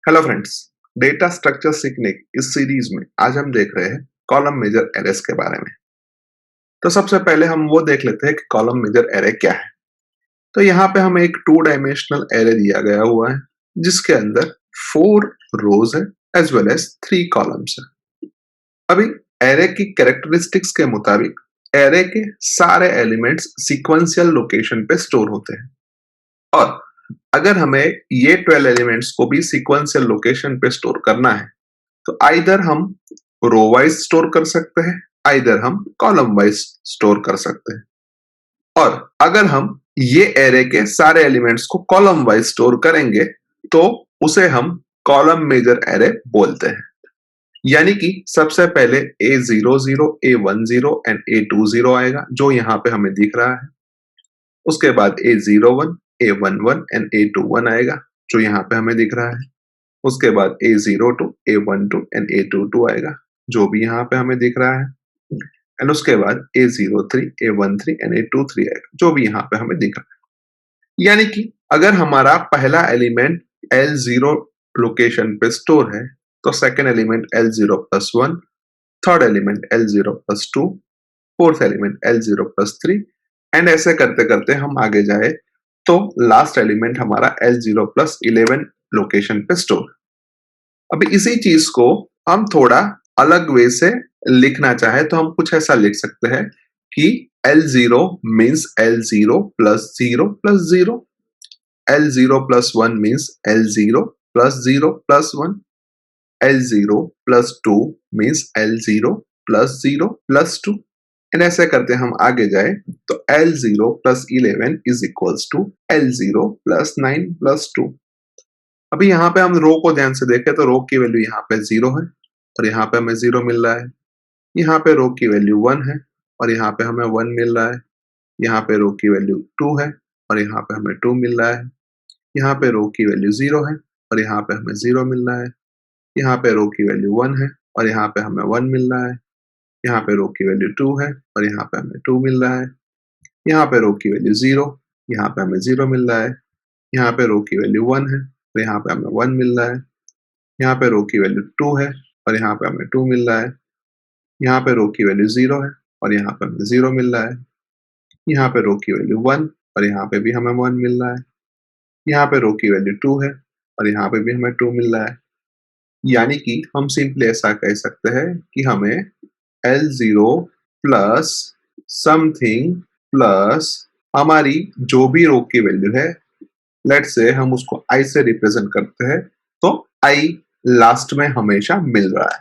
Hello friends. Data structure सीखने की इस सीरीज में आज हम देख रहे हैं कॉलम मेजर एरेस के बारे में। तो सबसे पहले हम वो देख लेते हैं कि कॉलम मेजर एरे क्या है। तो यहाँ पे हमें एक टू डायमेंशनल एरे दिया गया हुआ है जिसके अंदर 4 रोज है एज वेल एज 3 कॉलम्स है। अभी एरे की कैरेक्टरिस्टिक्स के मुताबिक एरे के सारे एलिमेंट्स सीक्वेंशियल लोकेशन पे स्टोर होते हैं और अगर हमें ये 12 एलिमेंट्स को भी सीक्वेंशियल लोकेशन पे स्टोर करना है तो आइदर हम रो वाइज स्टोर कर सकते हैं, आइदर हम कॉलम वाइज स्टोर कर सकते हैं। और अगर हम ये एरे के सारे एलिमेंट्स को कॉलम वाइज स्टोर करेंगे तो उसे हम कॉलम मेजर एरे बोलते हैं। यानी कि सबसे पहले A00, A10 एंड A20 आएगा जो यहाँ पे हमें दिख रहा है। उसके बाद A01, A11 एंड A21 आएगा जो यहाँ पे हमें दिख रहा है। उसके बाद A02, A12 एंड A22 आएगा जो भी यहाँ पे हमें दिख रहा है। एंड उसके बाद A03, A13 एंड A23 आएगा जो भी यहाँ पे हमें दिख रहा है। यानी कि अगर हमारा पहला एलिमेंट L0 लोकेशन पे स्टोर है तो second element L0+1, third element L0+2, fourth element L0+3 and ऐसे करते करते हम आगे जाए तो लास्ट एलिमेंट हमारा L0+11 लोकेशन पे स्टोर। अभी इसी चीज को हम थोड़ा अलग वे से लिखना चाहे तो हम कुछ ऐसा लिख सकते हैं कि L0 means L0+0+0, L0+1 means L0+0+1, L0+2 means L0+0+2 and ऐसे करते हम आगे जाए तो L0+11 is equals to L0+9+2। अभी यहाँ पे हम रो को ध्यान से देखें तो रो की वैल्यू यहाँ पे 0 है और यहाँ पे हमें 0 मिल रहा है। यहाँ पे रो की वैल्यू 1 है और यहाँ पे हमें 1 मिल रहा है। यहाँ पे रो की वैल्यू 2 है और यहाँ पे हमें 2 मिल रहा है। यहाँ पे रो की वैल्यू 0 है और यहाँ पे हमें 0 मिल रहा है। यहाँ पे रो की वैल्यू 1 है और यहाँ पे हमें 1 मिल रहा है। यहाँ पे रो की वैल्यू 2 है और यहाँ पे हमें 2 मिल रहा है। यहाँ पे रो की वैल्यू 0, यहाँ पे हमें 0 मिल रहा है। यहाँ पे रो की वैल्यू 1 है तो यहाँ पे हमें 1 मिल रहा है। यहाँ पे रो की वैल्यू 2 है और यहाँ पे हमें 2 मिल रहा है। यहाँ पे रो की वैल्यू 0 है और यहाँ पे हमें 0 मिल रहा है। यहाँ पे रो की वैल्यू 1 और यहाँ पे भी हमें 1 मिल रहा है। यहाँ पे रो की वैल्यू 2 है और यहाँ पे भी हमें 2 मिल रहा है। यानी कि हम सिंपली ऐसा कह सकते हैं कि हमें L0 प्लस समथिंग प्लस हमारी जो भी रो की वैल्यू है, लेट्स से हम उसको I से रिप्रेजेंट करते हैं तो I लास्ट में हमेशा मिल रहा है।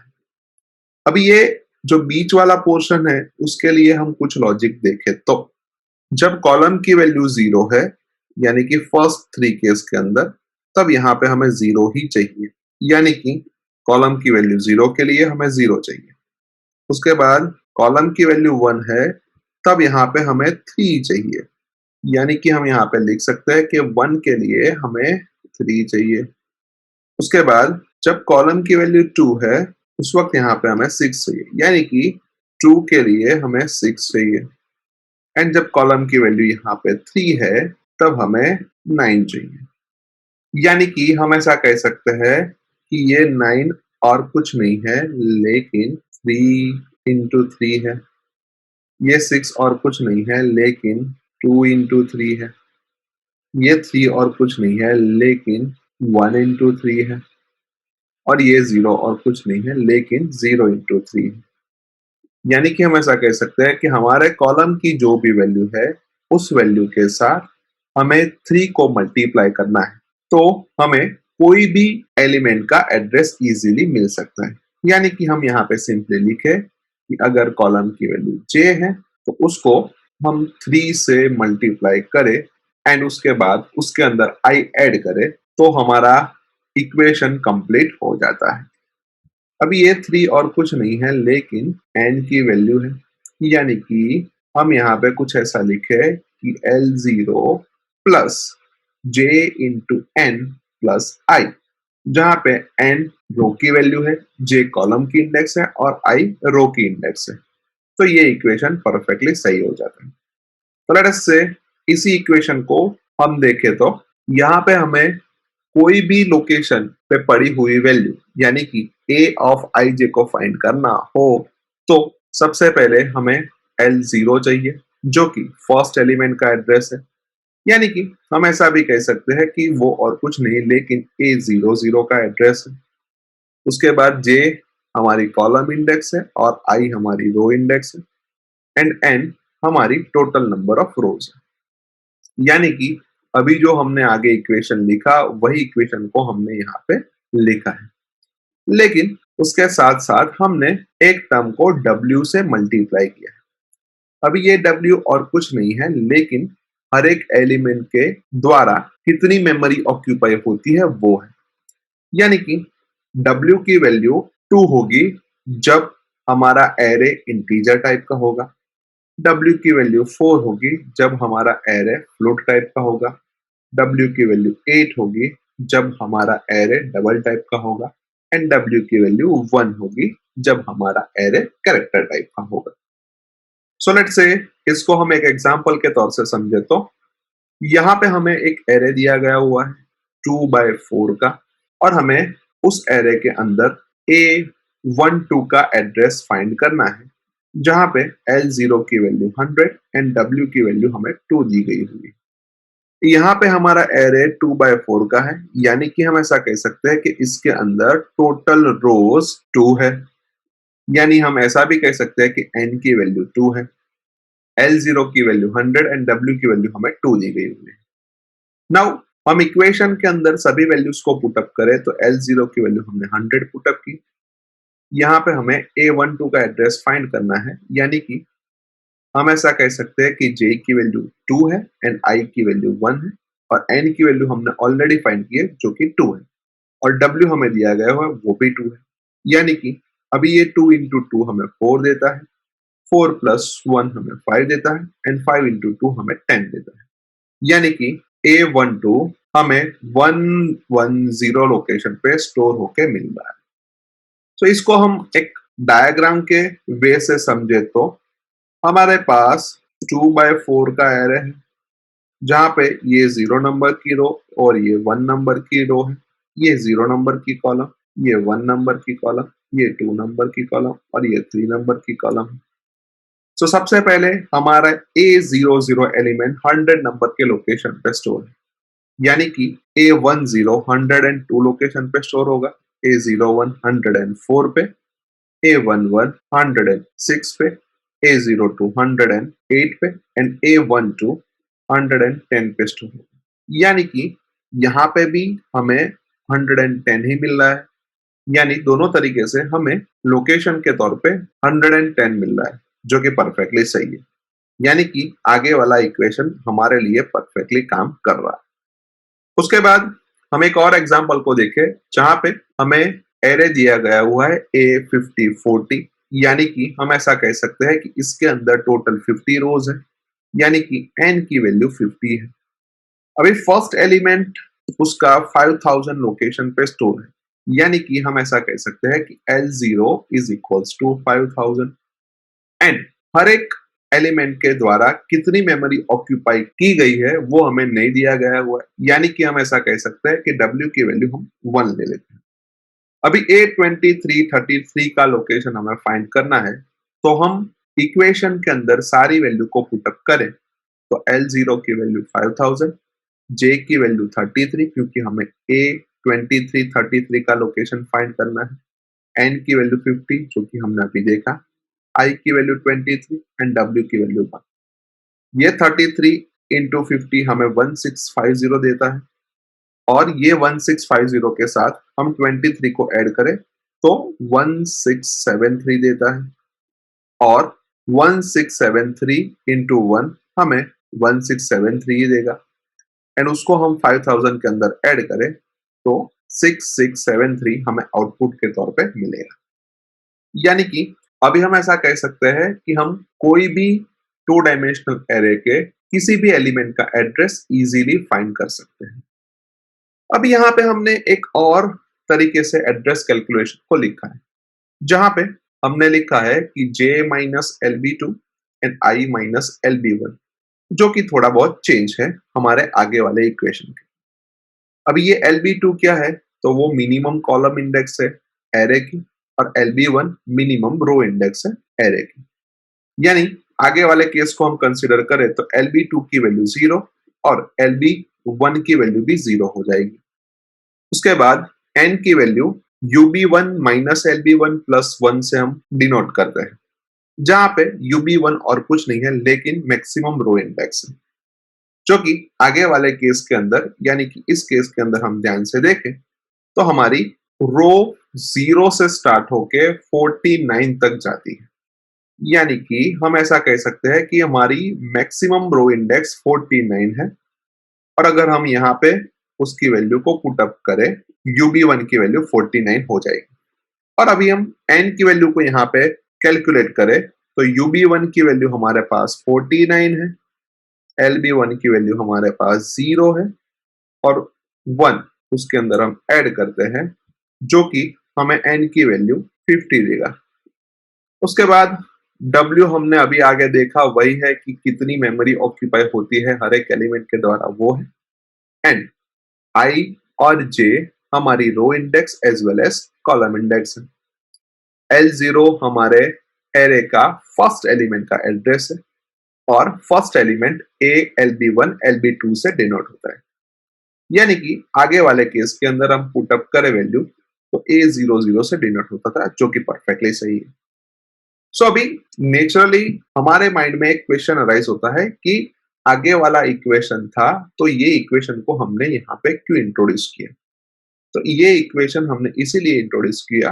अभी ये जो बीच वाला पोर्शन है उसके लिए हम कुछ लॉजिक देखें तो जब कॉलम की वैल्यू 0 है यानी कि फर्स्ट 3 केस के अंदर तब यहाँ पे हमें 0 ही चाहिए। यानी कि कॉलम की वैल्यू 0 के लिए हमें 0 चाहिए। उसके बाद कॉलम की वैल्यू 1 है तब यहाँ पे हमें 3 चाहिए। यानी कि हम यहाँ पे लिख सकते हैं कि 1 के लिए हमें 3 चाहिए। उसके बाद जब कॉलम की वैल्यू 2 है उस वक्त यहाँ पे हमें 6 चाहिए। यानी कि 2 के लिए हमें 6 चाहिए। एंड जब कॉलम की वैल्यू यहाँ पे 3 है तब हमें 9 चाहिए। यानी कि हम ऐसा कह सकते हैं कि ये 9 और कुछ नहीं है लेकिन 3 इंटू 3 है। ये 6 और कुछ नहीं है लेकिन 2 इंटू 3 है। ये 3 और कुछ नहीं है लेकिन 1 इंटू 3 है। और ये 0 और कुछ नहीं है लेकिन 0 इंटू 3 है। यानी कि हम ऐसा कह सकते हैं कि हमारे कॉलम की जो भी वैल्यू है उस वैल्यू के साथ हमें 3 को मल्टीप्लाई करना है तो हमें कोई भी एलिमेंट का एड्रेस इजीली मिल सकता है। यानी कि हम यहाँ पे सिंपली लिखे कि अगर कॉलम की वैल्यू j है तो उसको हम 3 से मल्टीप्लाई करें एंड उसके बाद उसके अंदर i ऐड करें तो हमारा इक्वेशन कंप्लीट हो जाता है। अभी ये 3 और कुछ नहीं है लेकिन n की वैल्यू है। यानी कि हम यहाँ पे कुछ ऐसा लिखे कि L0 plus j into N plus I, जहाँ पे n रो की वैल्यू है, j कॉलम की इंडेक्स है और i रो की इंडेक्स है। तो ये इक्वेशन परफेक्टली सही हो जाता है। तो लेट अस से इसी इक्वेशन को हम देखें तो यहाँ पे हमें कोई भी लोकेशन पे पड़ी हुई वैल्यू यानी कि a ऑफ ij को फाइंड करना हो तो सबसे पहले हमें L0 चाहिए जो कि फर्स्ट एलिमेंट का एड्रेस है, यानी कि हम ऐसा भी कह सकते हैं कि वो और कुछ नहीं लेकिन A00 का एड्रेस है। उसके बाद J हमारी कॉलम इंडेक्स है और I हमारी रो इंडेक्स है एंड N हमारी टोटल नंबर ऑफ रोज है। यानी कि अभी जो हमने आगे इक्वेशन लिखा वही इक्वेशन को हमने यहाँ पे लिखा है, लेकिन उसके साथ साथ हमने एक टर्म को W से मल्टीप्लाई किया है। अभी ये W और कुछ नहीं है लेकिन हर एक एलिमेंट के द्वारा कितनी मेमोरी ऑक्यूपाई होती है वो है, यानी कि W की वैल्यू 2 होगी जब हमारा एरे इंटीजर टाइप का होगा, W की वैल्यू 4 होगी जब हमारा एरे फ्लोट टाइप का होगा, W की वैल्यू 8 होगी जब हमारा एरे डबल टाइप का होगा एंड W की वैल्यू 1 होगी जब हमारा एरे कैरेक्टर टाइप का होगा। सो लेट्स से इसको हम एक एग्जांपल के तौर से समझे तो यहाँ पे हमें एक एरे दिया गया हुआ है 2/4 का और हमें उस एरे के अंदर A12 का एड्रेस फाइंड करना है जहां पे L0 की वैल्यू 100 एंड W की वैल्यू हमें 2 दी गई हुई। यहाँ पे हमारा एरे 2/4 का है, यानी कि हम ऐसा कह सकते हैं कि इसके अंदर टोटल रोज 2 है, यानी हम ऐसा भी कह सकते हैं कि N की वैल्यू 2 है, L0 की वैल्यू 100 एंड W की वैल्यू हमें 2 दी गई हुई है। नाउ हम इक्वेशन के अंदर सभी वैल्यूज को पुटअप करें तो L0 की वैल्यू हमने 100 पुटअप की, यहाँ पे हमें A12 का एड्रेस फाइंड करना है, यानी कि हम ऐसा कह सकते हैं कि J की वैल्यू 2 है एंड I की वैल्यू 1 है और N की वैल्यू हमने ऑलरेडी फाइंड की है जो कि 2 है और W हमें दिया गया है वो भी 2 है, यानी कि अभी ये 2 इंटू 2 हमें 4 देता है, 4 प्लस 1 हमें 5 देता है एंड 5 इंटू 2 हमें 10 देता है, यानी कि A12 हमें 110 लोकेशन पे स्टोर होके मिल रहा है। तो इसको हम एक डायग्राम के वे से समझे तो हमारे पास 2/4 का एरे है जहां पे ये 0 नंबर की रो और ये 1 नंबर की रो है, ये 0 नंबर की कॉलम, ये 1 नंबर की कॉलम, ये 2 नंबर की कॉलम और ये 3 नंबर की कॉलम है। तो सबसे पहले हमारा A00 एलिमेंट 100 नंबर के लोकेशन पे स्टोर है, यानी कि A10 102 लोकेशन पे स्टोर होगा, A01 104 पे, A11 106 पे, A02 108 पे एंड A12 110 पे स्टोर होगा, यानी कि यहाँ पे भी हमें 110 ही मिल रहा है, यानी दोनों तरीके से हमें लोकेशन के तौर पे 110 मिल रहा है जो कि परफेक्टली सही है, यानी कि आगे वाला इक्वेशन हमारे लिए परफेक्टली काम कर रहा है। उसके बाद हम एक और एग्जांपल को देखें जहां पे हमें एरे दिया गया हुआ है A5040, यानी कि हम ऐसा कह सकते हैं कि इसके अंदर टोटल 50 रोज है, यानी कि N की वैल्यू 50 है। अभी फर्स्ट एलिमेंट उसका 5000 लोकेशन पे स्टोर है, यानी कि हम ऐसा कह सकते हैं कि L0 is equals to 5000 and हर एक एलिमेंट के द्वारा कितनी मेमोरी ऑक्यूपाई की गई है वो हमें नहीं दिया गया हुआ है, यानी कि हम ऐसा कह सकते हैं कि W की वैल्यू हम 1 ले लेते हैं। अभी A2333 का लोकेशन हमें फाइंड करना है, तो हम इक्वेशन के अंदर सारी वैल्यू को पुटअप करें तो L0 की वैल्यू 5000, J की वैल्यू 33 क्योंकि हमें A2333 का लोकेशन फाइंड करना है, N की वैल्यू 50 जो कि हमने अभी देखा, I की वैल्यू 23 एंड W की वैल्यू 1। ये 33 इंटू 50 हमें 1650 देता है और ये 1650 के साथ हम 23 को ऐड करें तो 1673 देता है और 1673 इंटू 1 हमें 1673 ही देगा एंड उसको हम 5000 के अंदर ऐड करें तो 6673 हमें आउटपुट के तौर पे मिलेगा, यानी कि अभी हम ऐसा कह सकते हैं कि हम कोई भी 2 डायमेंशनल एरे के किसी भी एलिमेंट का एड्रेस इजीली फाइंड कर सकते हैं। अब यहाँ पे हमने एक और तरीके से एड्रेस कैलकुलेशन को लिखा है जहां पे हमने लिखा है कि J minus LB2 and I minus LB1 जो कि थोड़ा बहुत चेंज है हमारे आगे वाले इक्वेशन के। अभी ये LB2 क्या है, तो वो मिनिमम कॉलम इंडेक्स है एरे की, और LB1 मिनिमम रो इंडेक्स है एरे की। यानी आगे वाले केस को हम कंसिडर करें तो LB2 की वैल्यू 0 और LB1 की वैल्यू भी 0 हो जाएगी। उसके बाद n की value UB1 minus LB1 plus 1 से हम डिनोट करते हैं, जहां पे UB1 और कुछ नहीं है लेकिन मैक्सिमम रो इंडेक्स है, जो कि आगे वाले केस के अंदर, यानी कि इस केस के अंदर हम ध्यान से देखें तो हमारी रो 0 से स्टार्ट होके 49 तक जाती है। यानी कि हम ऐसा कह सकते हैं कि हमारी मैक्सिमम रो इंडेक्स 49 है, और अगर हम यहाँ पे उसकी वैल्यू को पुट अप करें, UB1 की वैल्यू 49 हो जाएगी। और अभी हम n की वैल्यू को यहाँ पे कैलकुलेट करें तो UB1 की वैल्यू हमारे पास 49 है, LB1 की वैल्यू हमारे पास 0 है, और 1 उसके अंदर हम ऐड करते हैं, जो कि हमें n की वैल्यू 50 देगा। उसके बाद W हमने अभी आगे देखा वही है कि कितनी मेमोरी ऑक्यूपाई होती है हर एक एलिमेंट के द्वारा, वो है एंड I और J हमारी row index as well as column index है। L0 हमारे एरे का फर्स्ट एलिमेंट का एड्रेस है, और first element A LB1 LB2 से डिनोट होता है। यानी कि आगे वाले केस के अंदर हम पुट अप करें वैल्यू तो A00 से डिनोट होता था, जो कि परफेक्टली सही है। सो अभी नेचुरली हमारे माइंड में एक क्वेश्चन अराइज होता है कि आगे वाला इक्वेशन था तो ये इक्वेशन को हमने यहाँ पे क्यों इंट्रोड्यूस किया। तो ये इक्वेशन हमने इसीलिए इंट्रोड्यूस किया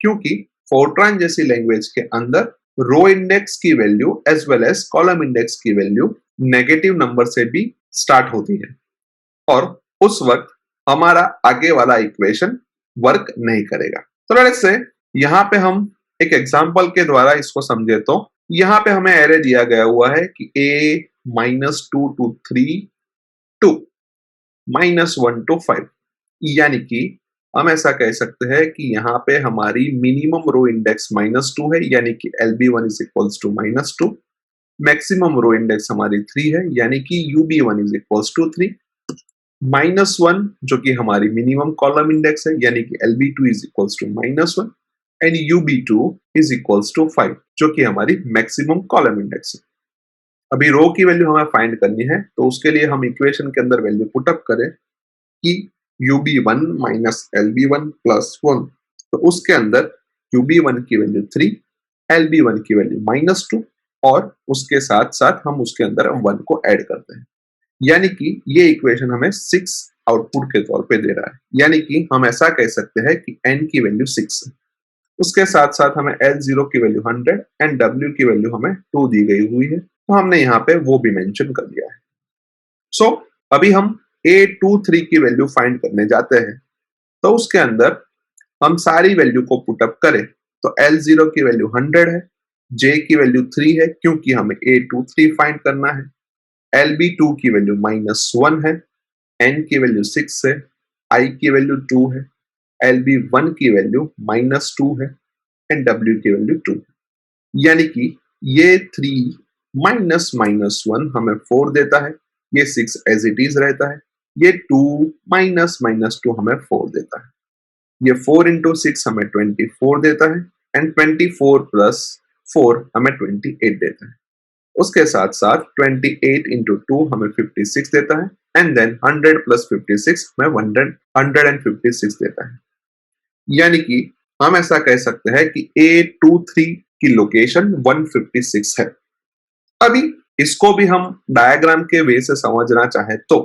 क्योंकि फोर्ट्रान जैसी लैंग्वेज के अंदर रो इंडेक्स की value as well as column index की वैल्यू नेगेटिव नंबर से भी स्टार्ट होती है, और उस वक्त हमारा आगे वाला इक्वेशन वर्क नहीं करेगा। तो लेट्स से यहाँ पे हम एक एग्जांपल के द्वारा इसको समझे तो यहाँ पे हमें एरे दिया गया हुआ है कि A-2 to 3 2 -1 to 5, यानी कि हम ऐसा कह सकते हैं कि यहाँ पे हमारी मिनिमम रो इंडेक्स -2 है, यानी कि LB1 is equals to -2, maximum row index हमारी 3 है, यानी कि UB1 इज इक्वल्स टू 3, -1 जो कि हमारी मिनिमम कॉलम इंडेक्स है, यानी कि LB2 is equals to -1, and UB2 is equals to 5 जो कि हमारी मैक्सिमम कॉलम इंडेक्स है। अभी रो की वैल्यू हमें फाइंड करनी है, तो उसके लिए हम इक्वेशन के अंदर वैल्यू पुट अप करें कि UB1 माइनस LB1 प्लस 1, तो उसके अंदर UB1 की वैल्यू 3, LB1 की वैल्यू -2, और उसके साथ साथ हम उसके अंदर 1 को ऐड करते हैं, यानी कि ये इक्वेशन हमें 6 आउटपुट के तौर पे दे रहा है। यानी कि हम ऐसा कह सकते हैं कि n की वैल्यू 6 है। उसके साथ साथ हमें L0 की वैल्यू 100 एंड W की वैल्यू हमें 2 दी गई हुई है, तो हमने यहाँ पे वो भी मेंशन कर दिया है। सो अभी हम A23 की वैल्यू फाइंड करने जाते हैं, तो उसके अंदर हम सारी वैल्यू को पुट अप करें तो L0 की वैल्यू 100 है, J की वैल्यू 3 है क्योंकि हमें A23 फाइंड करना है, LB2 की वैल्यू -1 है, N की वैल्यू 6 है, I की वैल्यू 2 है, LB1 की वैल्यू -2 है, एंड W की वैल्यू 2 है। यानी कि ये 3 माइनस -1 हमें 4 देता है, ये 6 एज इट इज रहता है, ये 2 माइनस -2 हमें 4 देता है, ये 4 इंटू 6 हमें 24 देता है, एंड 24 प्लस 4 हमें 28 देता है। उसके साथ साथ 28 इंटू 2 हमें 56 देता है, एंड देन 100 प्लस 56 हमें 156 देता है। यानी कि हम ऐसा कह सकते हैं कि A23 की लोकेशन 156 है। अभी इसको भी हम डायग्राम के वे से समझना चाहे तो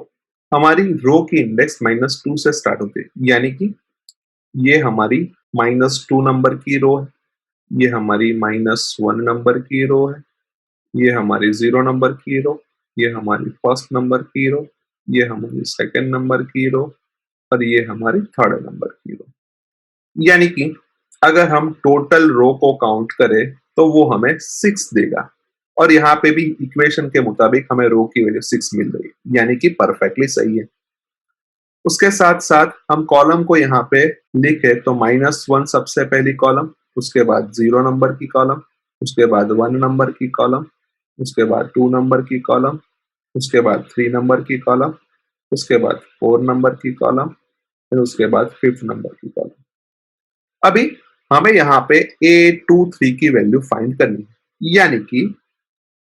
हमारी रो की इंडेक्स -2 से स्टार्ट होती है, यानी कि ये हमारी -2 नंबर की रो है, ये हमारी -1 नंबर की रो है, ये हमारी 0 नंबर की रो, ये हमारी फर्स्ट नंबर की रो, ये हमारी सेकंड नंबर की रो, और ये हमारी थर्ड नंबर की रो। यानी कि अगर हम टोटल रो को काउंट करें तो वो हमें 6 देगा, और यहाँ पे भी इक्वेशन के मुताबिक हमें रो की वैल्यू 6 मिल रही है, यानी कि परफेक्टली सही है। उसके साथ साथ हम कॉलम को यहाँ पे लिखे तो -1 सबसे पहली कॉलम, उसके बाद 0 नंबर की कॉलम, उसके बाद 1 नंबर की कॉलम, उसके बाद 2 नंबर की कॉलम, उसके बाद 3 नंबर की कॉलम, उसके बाद 4 नंबर की कॉलम, फिर उसके बाद 5th नंबर की कॉलम। अभी हमें यहाँ पे A23 की वैल्यू फाइंड करनी है, यानी कि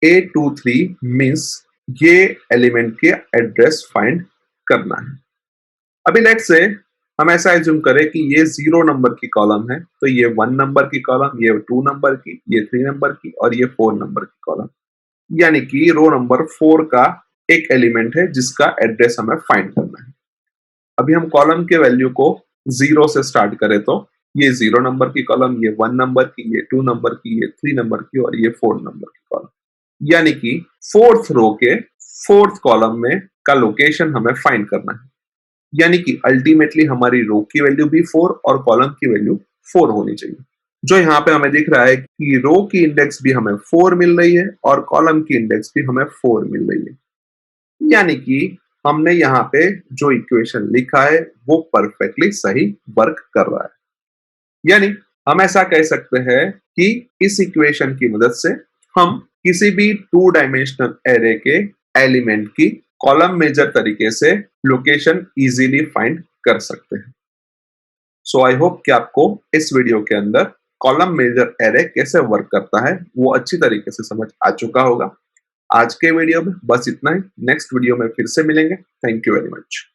A23 मीन्स ये एलिमेंट के एड्रेस फाइंड करना है। अभी लेट्स से हम ऐसा एज्यूम करें कि ये 0 नंबर की कॉलम है, तो ये 1 नंबर की कॉलम, ये 2 नंबर की, ये 3 नंबर की और ये 4 नंबर की कॉलम, यानी कि रो नंबर 4 का एक एलिमेंट है जिसका एड्रेस हमें फाइंड करना है। अभी हम कॉलम के वैल्यू को 0 से स्टार्ट करें तो ये 0 नंबर की कॉलम, ये 1 नंबर की, ये 2 नंबर की, ये 3 नंबर की और ये 4 नंबर की कॉलम, यानी कि 4th रो के 4th कॉलम में का लोकेशन हमें फाइंड करना है। यानी कि अल्टीमेटली हमारी रो की वैल्यू भी 4 और कॉलम की वैल्यू 4 होनी चाहिए। जो यहाँ पे हमें दिख रहा है कि रो की इंडेक्स भी हमें 4 मिल रही है और कॉलम की इंडेक्स भी हमें 4 मिल रही है, यानी कि हमने यहाँ पे जो इक्वेशन लिखा है वो परफेक्टली सही वर्क कर रहा है। यानी हम ऐसा कह सकते हैं कि इस इक्वेशन की मदद से हम किसी भी 2 डायमेंशनल एरे के एलिमेंट की कॉलम मेजर तरीके से लोकेशन इजीली फाइंड कर सकते हैं। सो आई होप कि आपको इस वीडियो के अंदर कॉलम मेजर एरे कैसे वर्क करता है वो अच्छी तरीके से समझ आ चुका होगा। आज के वीडियो में बस इतना ही। नेक्स्ट वीडियो में फिर से मिलेंगे। Thank you very much.